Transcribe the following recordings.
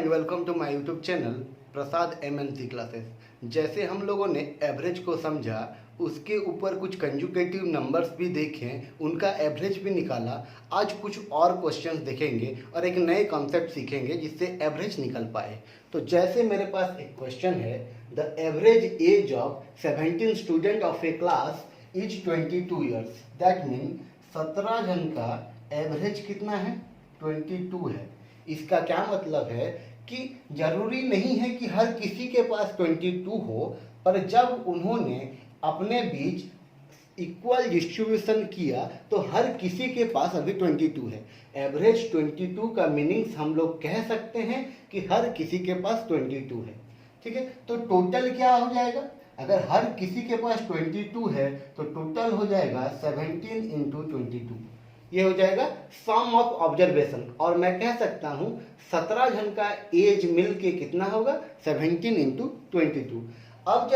And welcome to my YouTube channel Prasad MNC classes. जैसे हम लोगों ने एवरेज को समझा, उसके ऊपर कुछ कंजुगेटिव नंबर्स भी देखे, उनका एवरेज भी निकाला। आज कुछ और क्वेश्चंस देखेंगे और एक नए कॉन्सेप्ट सीखेंगे जिससे एवरेज निकल पाए। तो जैसे मेरे पास एक क्वेश्चन है, the average age of 17 student of a class is 22 years. That mean 17 जन का एवरेज कितना है? 22 है। इसका क्या मतलब है कि जरूरी नहीं है कि हर किसी के पास 22 हो, पर जब उन्होंने अपने बीच इक्वल डिस्ट्रीब्यूशन किया तो हर किसी के पास अभी 22 है। एवरेज 22 का मीनिंग्स हम लोग कह सकते हैं कि हर किसी के पास 22 है। ठीक है, तो टोटल क्या हो जाएगा? अगर हर किसी के पास 22 है तो टोटल हो जाएगा 17 इंटू 22। ये हो जाएगा सम ऑफ ऑब्जर्वेशन। और मैं कह सकता हूं 17 जन का एज मिल के कितना होगा? 17 इंटू 22। अब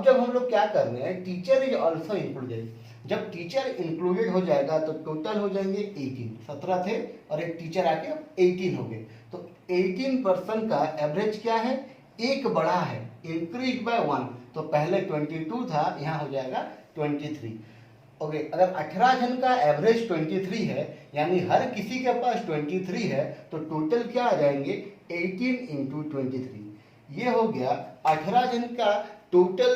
जब हम लोग क्या कर रहे हैं, टीचर इज ऑल्सो इंक्लूडेड। जब टीचर इंक्लूडेड हो जाएगा तो टोटल हो जाएंगे 18। 17 थे और एक टीचर आके 18 हो गए। तो 18% का एवरेज क्या है? एक बढ़ा है, इंक्रीज बाय 1। तो पहले 22 था, यहाँ हो जाएगा 23। ओके, अगर 18 जन का एवरेज 23 है, यानी हर किसी के पास 23 है, तो टोटल क्या आ जाएंगे? 18 इंटू 23। ये हो गया 18 जन का टोटल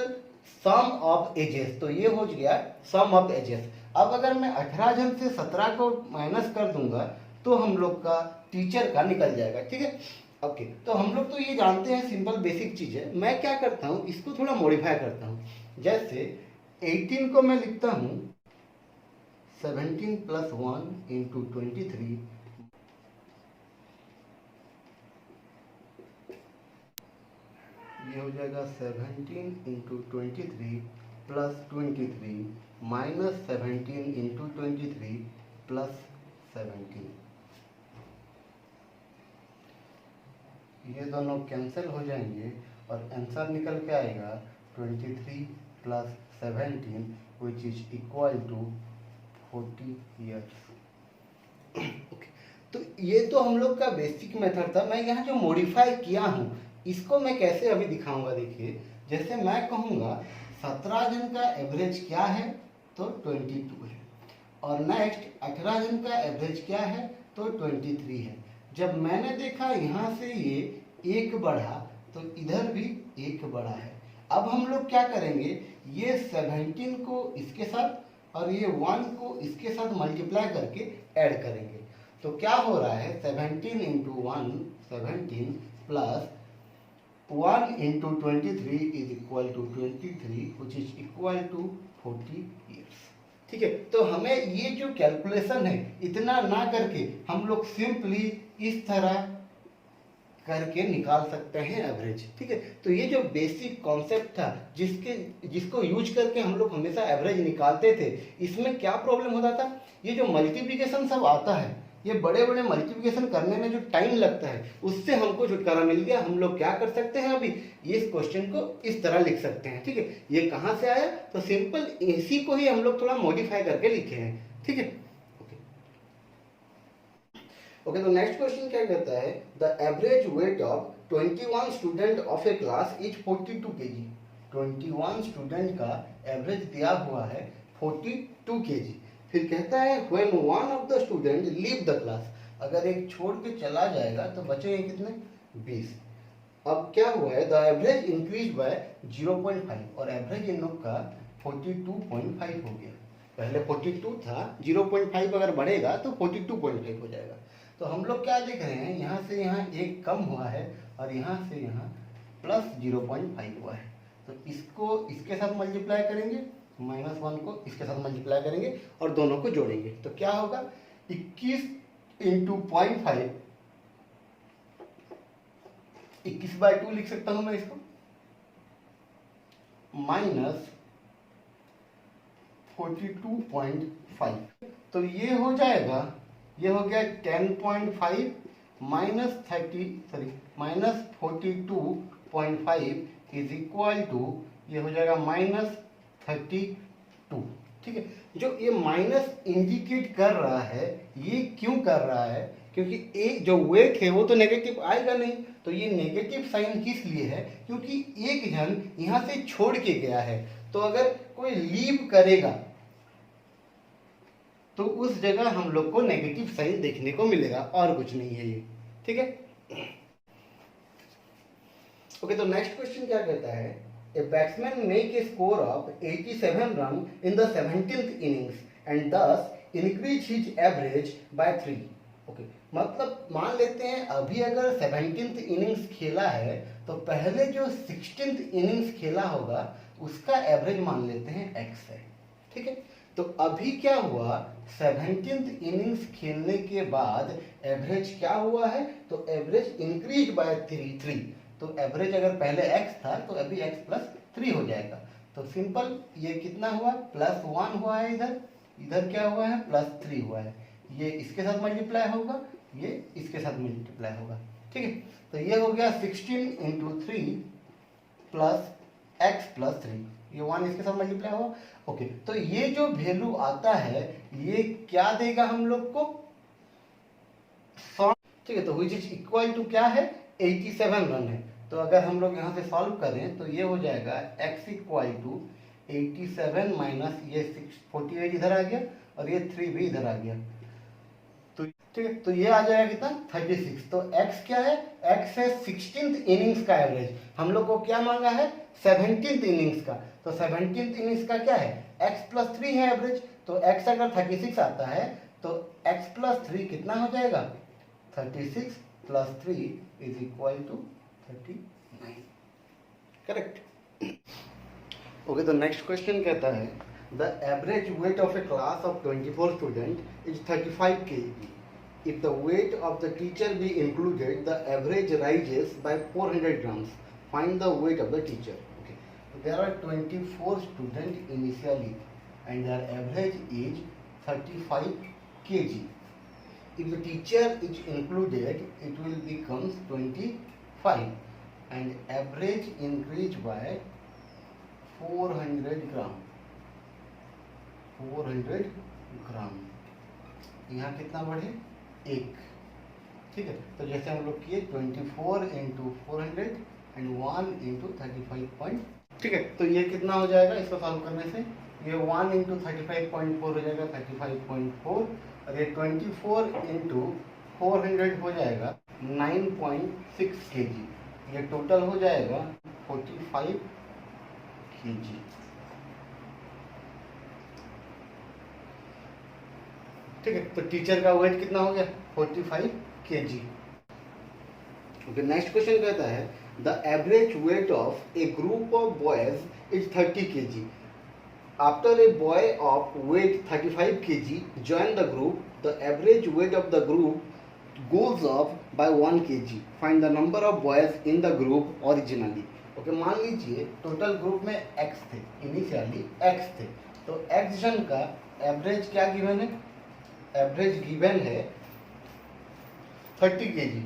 सम ऑफ एजेस। तो ये हो गया सम ऑफ एजेस। अब अगर मैं 18 जन से 17 को माइनस कर दूंगा तो हम लोग का टीचर का निकल जाएगा। ठीक है, ओके। तो हम लोग तो ये जानते हैं, सिंपल बेसिक चीज है। मैं क्या करता हूँ, इसको थोड़ा मॉडिफाई करता हूँ। जैसे 18 को मैं लिखता हूँ 17 प्लस 1 इंटू 23, ये हो जाएगा 17 into 23 plus 23 minus 17 into 23 plus 17। ये दोनों कैंसिल हो जाएंगे और आंसर निकल के आएगा 23 plus 17 which is equal to 40 years. तो ये तो हम लोग का बेसिक मेथड था। मैं यहाँ जो मॉडिफाई किया हूँ इसको मैं कैसे अभी दिखाऊंगा। देखिए, जैसे मैं कहूँगा 17 जन का एवरेज क्या है? तो 22 है। और नेक्स्ट 18 जन का एवरेज क्या है? तो 23 है। जब मैंने देखा यहाँ से ये एक बढ़ा तो इधर भी एक बढ़ा है। अब हम लोग क्या करेंगे, ये 17 को इसके साथ और ये 1 को इसके साथ मल्टीप्लाई करके ऐड करेंगे। तो क्या हो रहा है? 17 into 1 17 plus 1 into 23 is equal to 23 which is equal to 40 years. ठीक है, तो हमें ये जो कैलकुलेशन है इतना ना करके हम लोग सिंपली इस तरह करके निकाल सकते हैं एवरेज। ठीक है, तो ये जो बेसिक कॉन्सेप्ट था जिसको यूज करके हम लोग हमेशा एवरेज निकालते थे, इसमें क्या प्रॉब्लम होता था? ये जो मल्टीप्लिकेशन सब आता है, ये बड़े बड़े मल्टीप्लिकेशन करने में जो टाइम लगता है, उससे हमको छुटकारा मिल गया। हम लोग क्या कर सकते हैं, अभी इस क्वेश्चन को इस तरह लिख सकते हैं। ठीक है, ये कहाँ से आया? तो सिंपल इसी को ही हम लोग थोड़ा मॉडिफाई करके लिखे हैं। ठीक है, ओके। तो नेक्स्ट क्वेश्चन क्या कहता है, the average weight of 21 student of a class is 42 kg। 21 student का एवरेज दिया हुआ है 42 kg। फिर कहता है when one of the student leave the class. अगर एक छोड़ के चला जाएगा तो बचेंगे कितने? 20। अब क्या हुआ है, द एवरेज इंक्रीज बाय 0.5 और एवरेज इन लोग का 42.5 हो गया। पहले 42 था, 0.5 अगर बढ़ेगा तो 42.5 हो जाएगा। तो हम लोग क्या देख रहे हैं, यहाँ से यहाँ एक कम हुआ है और यहाँ से यहाँ प्लस 0.5 हुआ है। तो इसको इसके साथ मल्टीप्लाई करेंगे, -1 को इसके साथ मल्टीप्लाई करेंगे और दोनों को जोड़ेंगे। तो क्या होगा? 21 इंटू 0.5, 21/2 लिख सकता हूं मैं इसको, माइनस 42.5। तो ये हो जाएगा, ये हो गया 10.5 माइनस 42.5 इज इक्वल टू, ये हो जाएगा -32। ठीक है, जो ये माइनस इंडिकेट कर रहा है, ये क्यों कर रहा है? क्योंकि एक जो वेट है वो तो नेगेटिव आएगा नहीं, तो ये नेगेटिव साइन किस लिए है, क्योंकि एक जन यहाँ से छोड़ के गया है। तो अगर कोई लीव करेगा तो उस जगह हम लोग को नेगेटिव साइन देखने को मिलेगा, और कुछ नहीं है ये। ठीक है, ओके। तो नेक्स्ट क्वेश्चन क्या कहता है, a batsman make a score of 87 run in the 17th innings and thus increase his average by 3। Okay, मतलब मान लेते हैं अभी अगर 17th इनिंग्स खेला है तो पहले जो 16th इनिंग्स खेला होगा उसका एवरेज मान लेते हैं x है। ठीक है, तो अभी क्या हुआ, 17th इनिंग्स खेलने के बाद एवरेज क्या हुआ है, तो एवरेज इंक्रीज बाय 3। तो एवरेज अगर पहले x था तो अभी x प्लस 3 हो जाएगा। तो सिंपल, ये कितना हुआ, +1 हुआ है, इधर क्या हुआ है, +3 हुआ है। ये इसके साथ मल्टीप्लाई होगा, ये इसके साथ मल्टीप्लाई होगा। ठीक है, तो ये हो गया 16 × 3 प्लस x प्लस 3, ये 1 इसके साथ मल्टीप्लाई होगा। ओके, तो ये जो वैल्यू आता है ये क्या देगा हम लोग को, ठीक है, तो विच इज इक्वल टू क्या है, 87 रन है। तो अगर हम लोग यहाँ से सॉल्व करें तो ये हो जाएगा x इक्वल टू 87 माइनस ये 48 इधर आ गया और ये 3 भी इधर आ गया। तो ठीक है, तो ये आ जाएगा कितना, 36। तो x क्या है, x है 16th इनिंग्स का एवरेज। हम लोग को क्या मांगा है, 17th इनिंग्स का। तो 17th इनिंग्स का क्या है, x प्लस 3 है एवरेज। तो x अगर 36 आता है तो x प्लस 3 कितना हो जाएगा, 36 plus 3 is equal to 39। Correct. Okay, तो नेक्स्ट क्वेश्चन कहता है the average weight of a class of 24 student is 35 kg। If the weight of the teacher be included, the average rises by 400 grams. Find the weight of the teacher. Okay, so there are 24 students initially, and their average is 35 kg. If the teacher is included, it will become 25, and average increase by 400 gram. 400 ग्राम, यहाँ कितना बढ़े, 1। ठीक है, तो जैसे हम लोग किए 24 × 400 एंड 1 × 35 ठीक है, तो ये कितना हो जाएगा, इसको सॉल्व करने से ये 1 × 35.4 हो जाएगा 35.4, और ये 24 × 400 हो जाएगा 9.6 kg। ये टोटल हो जाएगा 45 kg। ठीक है, तो टीचर का वेट कितना हो गया, 45 kg। ओके, नेक्स्ट क्वेश्चन कहता है the average weight of a group of boys is 30 kg। After a boy of weight 35 kg join the group, the average weight of the group goes up by 1 kg. Find the number of boys in the group originally. Okay, मान लीजिए total group में x थे, initially x थे, तो x जन का average क्या given है, एवरेज गिवन है 30 kg।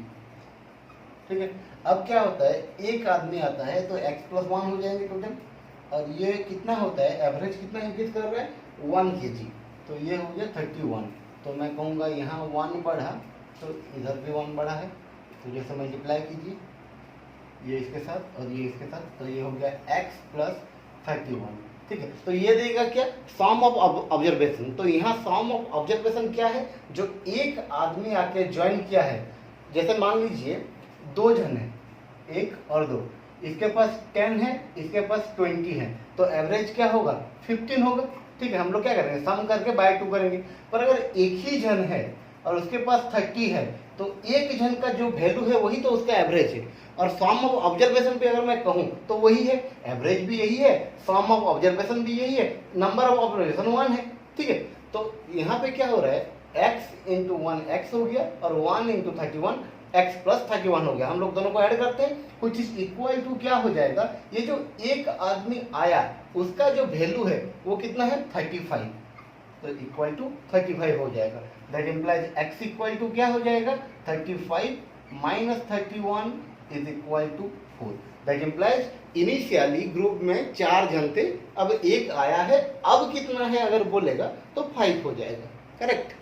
ठीक है, अब क्या होता है, एक आदमी आता है तो x प्लस 1 हो जाएंगे टोटल, और ये कितना होता है, एवरेज कितना इंक्रीज कर रहा है, 1 kg। तो ये हो गया 31। तो मैं कहूँगा यहाँ 1 बढ़ा तो इधर भी 1 बढ़ा है, तो जैसे मल्टीप्लाई कीजिए ये इसके साथ और ये इसके साथ, तो ये हो गया x प्लस 31। ठीक है, तो ये देगा क्या, सम ऑफ ऑब्जर्वेशन। तो यहाँ सम ऑफ ऑब्जर्वेशन क्या है, जो एक आदमी आके ज्वाइन किया है। जैसे मान लीजिए 2 जन है, 1 और 2, इसके पास 10 है, इसके पास 20 है, तो एवरेज क्या होगा, 15 होगा। ठीक है, हम लोग क्या करेंगे, सम करके बाय 2 करेंगे। पर अगर एक ही जन है और उसके पास 30 है तो एक जन का जो वैल्यू है वही तो उसका एवरेज है, और सम ऑफ ऑब्जर्वेशन पे अगर मैं कहूँ तो वही है, एवरेज भी यही है, सम ऑफ ऑब्जर्वेशन भी यही है, नंबर ऑफ ऑब्जर्वेशन 1 है। ठीक है, तो यहाँ पे क्या हो रहा है, x × 1 x हो गया और 1 × 31 x प्लस 31 हो गया। हम लोग दोनों को ऐड करते हैं, कुछ इज इक्वल टू क्या हो जाएगा, ये जो एक आदमी आया उसका जो वैल्यू है वो कितना है, 35, तो इक्वल टू 35 हो जाएगा। That implies x equal to क्या हो जाएगा, 35 minus 31 is equal to 4। That implies initially group में 4 जन थे, अब एक आया है, अब कितना है अगर बोलेगा तो 5 हो जाएगा। करेक्ट।